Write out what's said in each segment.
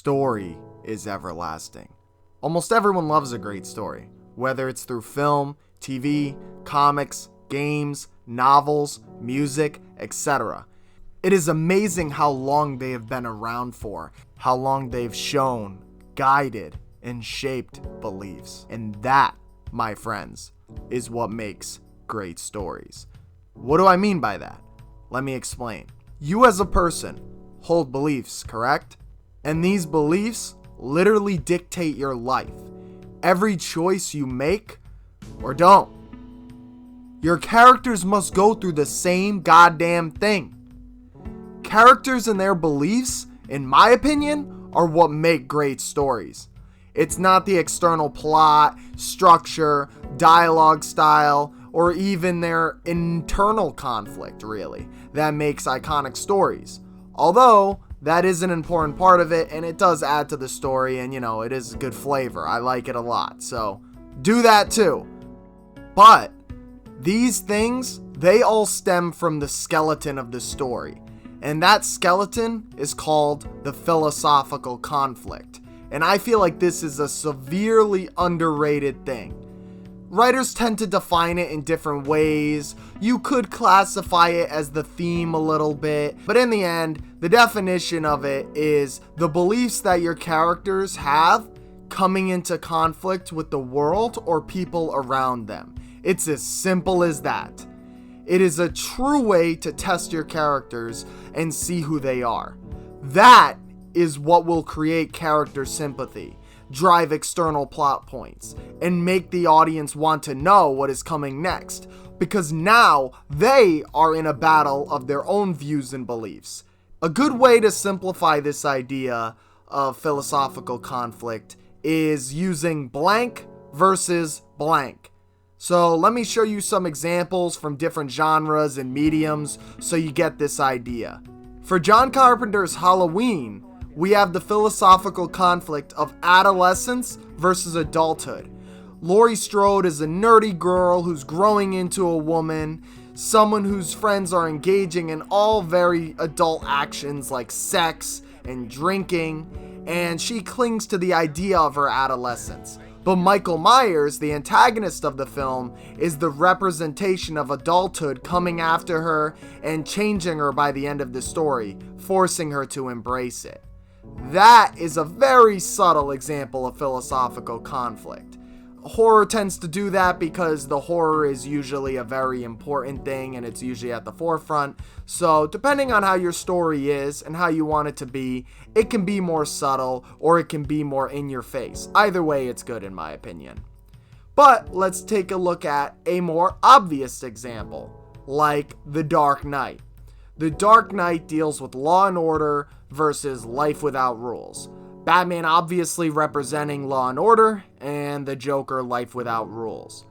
story is everlasting. Almost everyone loves a great story, whether it's through film, TV, comics, games, novels, music, etc. It is amazing how long they have been around for, how long they've shown, guided, and shaped beliefs. And that, my friends, is what makes great stories. What do I mean by that? Let me explain. You as a person hold beliefs, correct? And these beliefs literally dictate your life. Every choice you make or don't. Your characters must go through the same goddamn thing. Characters and their beliefs, in my opinion, are what make great stories. It's not the external plot, structure, dialogue style, or even their internal conflict, really, that makes iconic stories. Although, that is an important part of it, and it does add to the story, and it is good flavor. I like it a lot, so do that too. But these things, they all stem from the skeleton of the story. And that skeleton is called the philosophical conflict. And I feel like this is a severely underrated thing. Writers tend to define it in different ways. You could classify it as the theme a little bit, but in the end, the definition of it is the beliefs that your characters have coming into conflict with the world or people around them. It's as simple as that. It is a true way to test your characters and see who they are. That is what will create character sympathy, drive external plot points, and make the audience want to know what is coming next, because now they are in a battle of their own views and beliefs. A good way to simplify this idea of philosophical conflict is using blank versus blank. So let me show you some examples from different genres and mediums so you get this idea. For John Carpenter's Halloween, we have the philosophical conflict of adolescence versus adulthood. Laurie Strode is a nerdy girl who's growing into a woman, someone whose friends are engaging in all very adult actions like sex and drinking, and she clings to the idea of her adolescence. But Michael Myers, the antagonist of the film, is the representation of adulthood coming after her and changing her by the end of the story, forcing her to embrace it. That is a very subtle example of philosophical conflict. Horror tends to do that because the horror is usually a very important thing and it's usually at the forefront. So depending on how your story is and how you want it to be, it can be more subtle or it can be more in your face. Either way, it's good in my opinion. But let's take a look at a more obvious example, like The Dark Knight. The Dark Knight deals with law and order versus life without rules. Batman obviously representing law and order, and the Joker life without rules.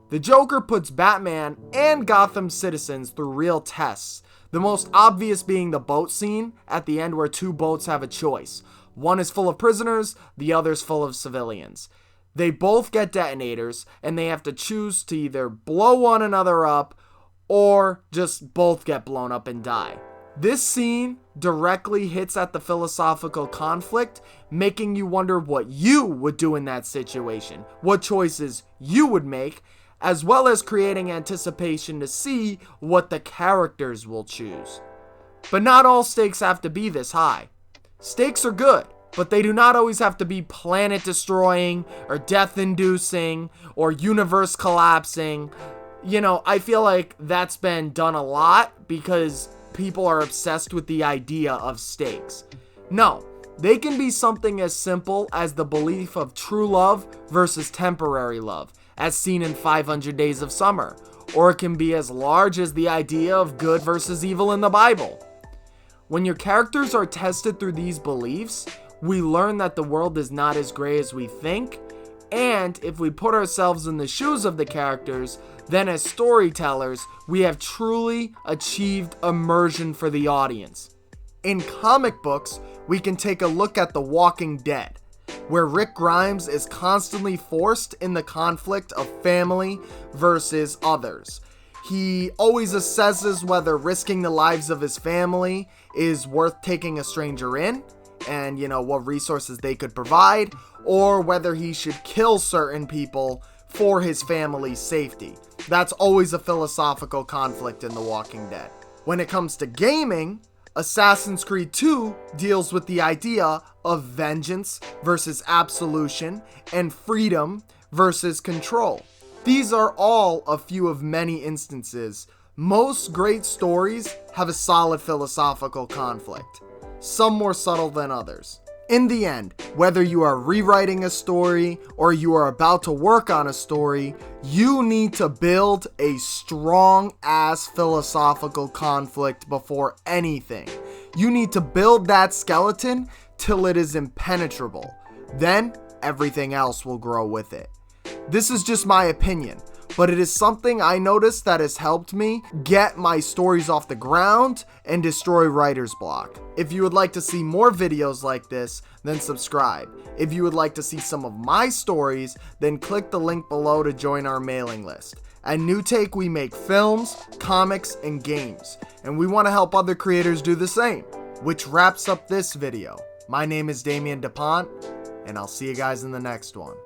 The Joker puts Batman and Gotham citizens through real tests, the most obvious being the boat scene at the end where two boats have a choice. One is full of prisoners, the other's full of civilians. They both get detonators, and they have to choose to either blow one another up or just both get blown up and die. This scene directly hits at the philosophical conflict, making you wonder what you would do in that situation, what choices you would make, as well as creating anticipation to see what the characters will choose. But not all stakes have to be this high. Stakes are good, but they do not always have to be planet-destroying, or death-inducing, or universe collapsing. I feel like that's been done a lot because people are obsessed with the idea of stakes. No, they can be something as simple as the belief of true love versus temporary love, as seen in 500 Days of Summer, or it can be as large as the idea of good versus evil in the Bible. When your characters are tested through these beliefs, we learn that the world is not as gray as we think, and if we put ourselves in the shoes of the characters, then as storytellers, we have truly achieved immersion for the audience. In comic books, we can take a look at The Walking Dead, where Rick Grimes is constantly forced in the conflict of family versus others. He always assesses whether risking the lives of his family is worth taking a stranger in, and, what resources they could provide, or whether he should kill certain people for his family's safety. That's always a philosophical conflict in The Walking Dead. When it comes to gaming, Assassin's Creed 2 deals with the idea of vengeance versus absolution and freedom versus control. These are all a few of many instances. Most great stories have a solid philosophical conflict, some more subtle than others. In the end, whether you are rewriting a story or you are about to work on a story, you need to build a strong-ass philosophical conflict before anything. You need to build that skeleton till it is impenetrable. Then, everything else will grow with it. This is just my opinion, but it is something I noticed that has helped me get my stories off the ground and destroy writer's block. If you would like to see more videos like this, then subscribe. If you would like to see some of my stories, then click the link below to join our mailing list. At New Take, we make films, comics, and games, and we want to help other creators do the same. Which wraps up this video. My name is Damian DuPont, and I'll see you guys in the next one.